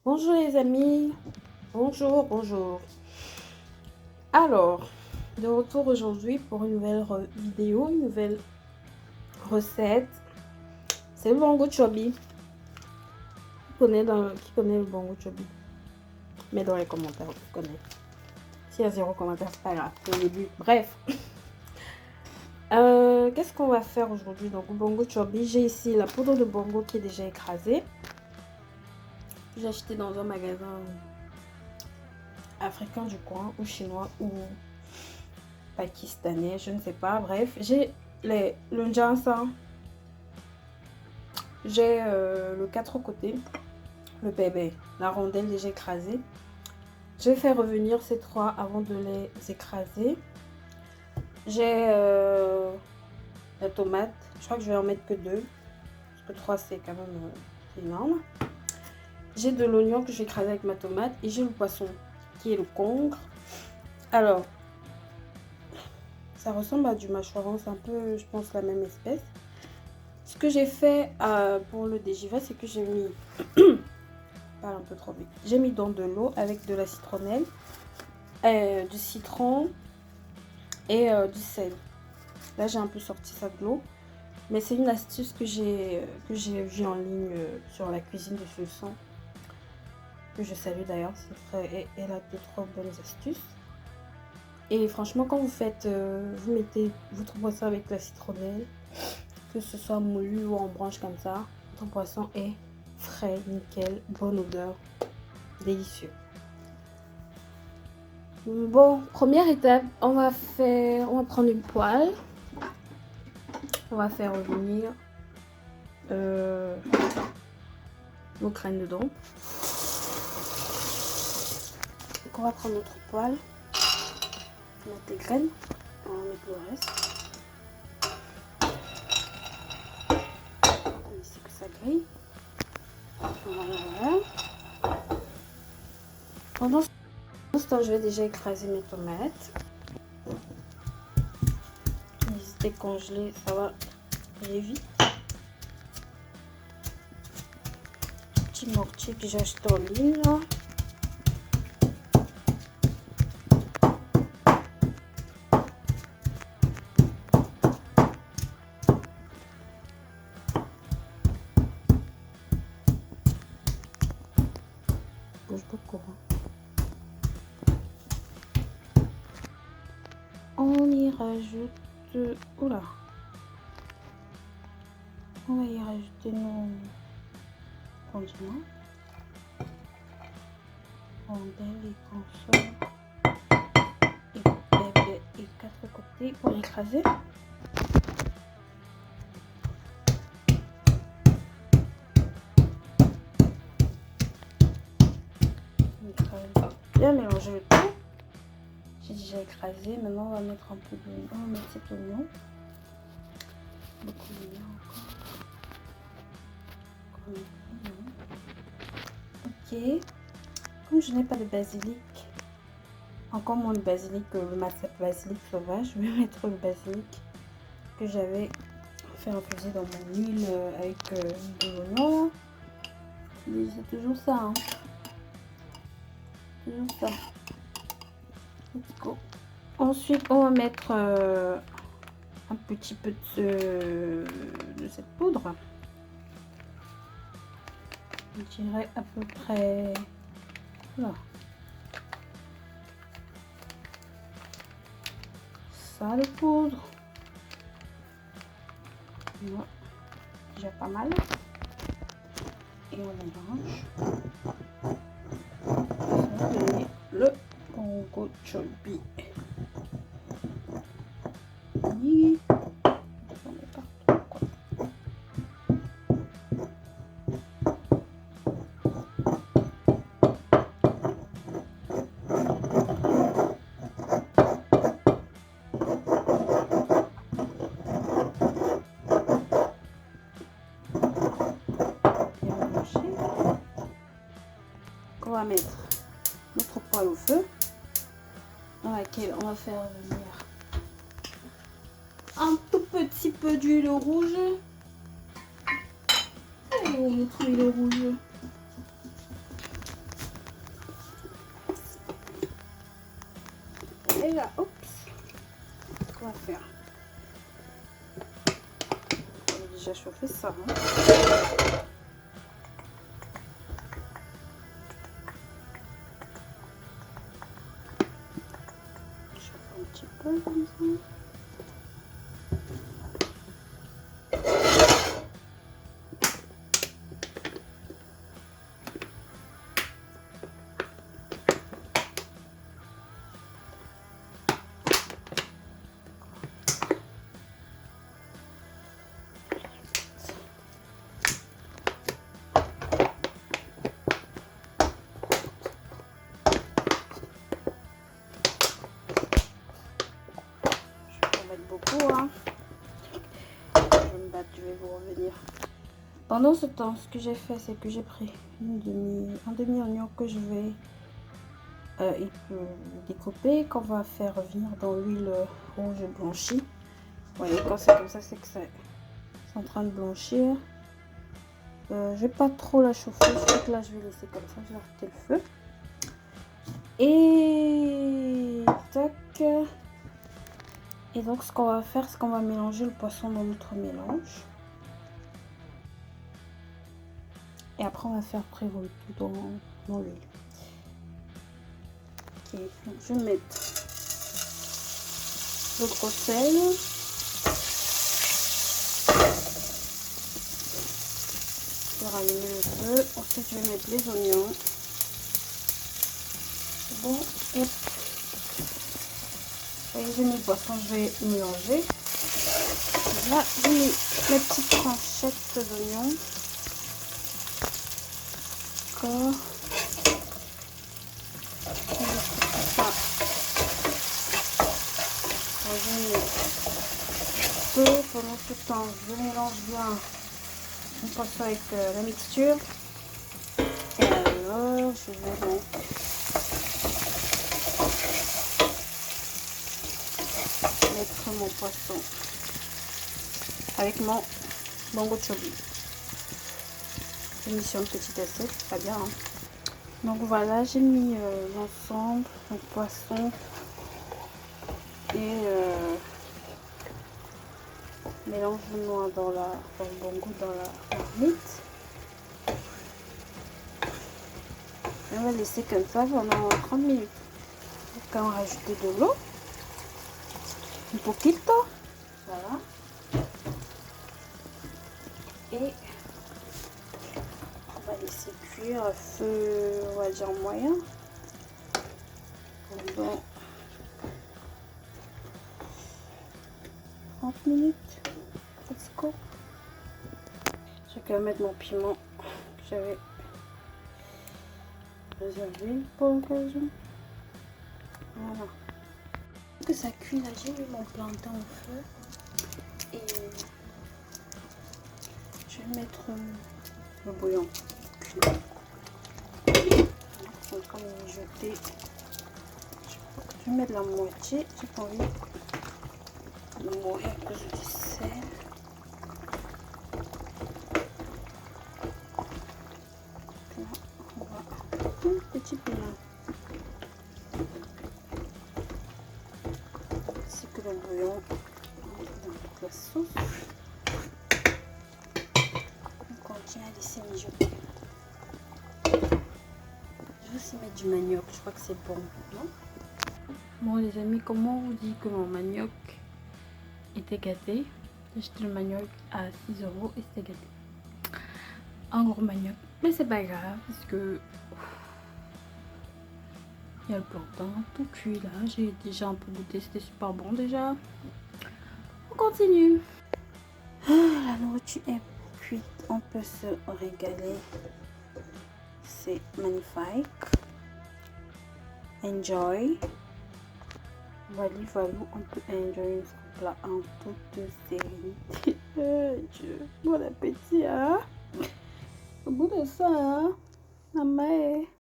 Bonjour les amis, bonjour. Alors, de retour aujourd'hui pour une nouvelle vidéo, une nouvelle recette. C'est le bongo chobi. Qui connaît le bongo chobi? Mets dans les commentaires, vous connaissez. S'il y a 0 commentaire, c'est pas grave, c'est le début. Bref. Qu'est-ce qu'on va faire aujourd'hui? Donc, le bongo chobi, j'ai ici la poudre de bongo qui est déjà écrasée. J'ai acheté dans un magasin africain du coin ou chinois ou pakistanais, je ne sais pas. Bref, j'ai le njasa, j'ai le 4 côtés, le bébé, la rondelle déjà écrasée. Je vais faire revenir ces 3 avant de les écraser. J'ai la tomate, je crois que je vais en mettre que 2 parce que 3 c'est quand même énorme. J'ai de l'oignon que je vais écraser avec ma tomate et j'ai le poisson qui est le congre. Alors, ça ressemble à du mâchoiron, c'est un peu, je pense, la même espèce. Ce que j'ai fait pour le dégivet, c'est que j'ai mis, parle un peu trop vite, j'ai mis dans de l'eau avec de la citronnelle, du citron et du sel. Là, j'ai un peu sorti ça de l'eau, mais c'est une astuce que j'ai vue en ligne sur la cuisine de Sulsan, que je salue d'ailleurs, elle a de trop bonnes astuces. Et franchement, quand vous faites, vous mettez votre poisson avec la citronnelle, que ce soit moulu ou en branche comme ça, votre poisson est frais, nickel, bonne odeur, délicieux. Bon, première étape, on va prendre une poêle, on va faire revenir nos graines dedans. Donc on va prendre notre poêle, mettre les graines, on va mettre le reste. On va ici que ça grille. Voilà. Pendant ce temps, je vais déjà écraser mes tomates. Les décongeler, ça va aller vite. Petit mortier que j'ai acheté en ligne. Là. Bouge beaucoup. On y rajoute... Oula. On va y rajouter nos condiments. Rondelles et consomme. Et bébé et 4 côtés pour écraser. Bien mélanger le tout. J'ai déjà écrasé. Maintenant, on va mettre un peu d'oignon. On va mettre cet oignon. Beaucoup d'oignon encore. Ok. Comme je n'ai pas de basilic, encore moins de basilic que le basilic sauvage, je vais mettre le basilic que j'avais fait infuser dans mon huile avec de l'oignon. C'est toujours ça, hein. Toujours ça. Let's go. Ensuite, on va mettre un petit peu de cette poudre. Je dirais à peu près là. Ça de poudre. Voilà. Déjà pas mal. Et on mélange. Ça va donner le bongo chobi. Oui. On va mettre notre poêle au feu dans laquelle on va faire venir un tout petit peu d'huile rouge. Oh, notre huile rouge. Et là, oups, ce qu'on va faire. On a déjà chauffé ça. Hein. Je chauffe un petit peu comme ça. Beaucoup, hein. Je vais me battre, je vais vous revenir. Pendant ce temps, ce que j'ai fait, c'est que j'ai pris un demi-oignon que je vais découper, qu'on va faire revenir dans l'huile rouge blanchie. Vous voyez, quand c'est comme ça, c'est que c'est en train de blanchir. Je vais pas trop la chauffer, je crois que là je vais laisser comme ça, je vais arrêter le feu. Et tac. Et donc ce qu'on va faire, c'est qu'on va mélanger le poisson dans notre mélange. Et après on va faire prévoler tout dans l'huile. Ok, donc je vais mettre le gros sel. Je vais rallumer le feu. Ensuite je vais mettre les oignons. C'est bon. Et j'ai mis le poisson, je vais mélanger. Et là, j'ai mis mes petites tranchettes d'oignons. D'accord. Je mets peu. Pendant ce temps, je mélange bien mon poisson avec la mixture. Et alors, je vais donc mettre mon poisson avec mon bongo chobi. J'ai mis sur une petite assiette, c'est pas bien. Hein. Donc voilà, j'ai mis l'ensemble, mon poisson et mélange-moi dans le bongo dans la marmite. Et on va laisser comme ça pendant 30 minutes. Donc on va rajouter de l'eau. Un poquito. Voilà. Et on va laisser cuire à feu, on va dire moyen. Pendant 30 minutes. Let's go. Je vais quand même mettre mon piment que j'avais réservé pour l'occasion. Voilà. Que ça cuit là, j'ai mis mon plantain au feu. Et je vais mettre le bouillon cuit. On va quand même jeter. Je vais mettre la moitié. J'ai pas envie de mourir à cause du sel. Là, on va un petit piment. Ainsi que le bouillon dans toute la sauce. On continue à laisser mijoter. Je vais aussi mettre du manioc, je crois que c'est bon, non? Bon les amis, comment on vous dit que mon manioc était gâté? J'ai acheté le manioc à 6 € et c'était gâté. Un gros manioc, mais c'est pas grave parce que il y a le plantain tout cuit là. J'ai déjà un peu goûté, c'était super bon déjà. On continue. La nourriture est cuite, on peut se régaler. C'est magnifique. Enjoy. Voilà, on peut enjoy ce plat en toute sérénité. Dieu, bon appétit, hein? Au bout de ça, hein? Maman.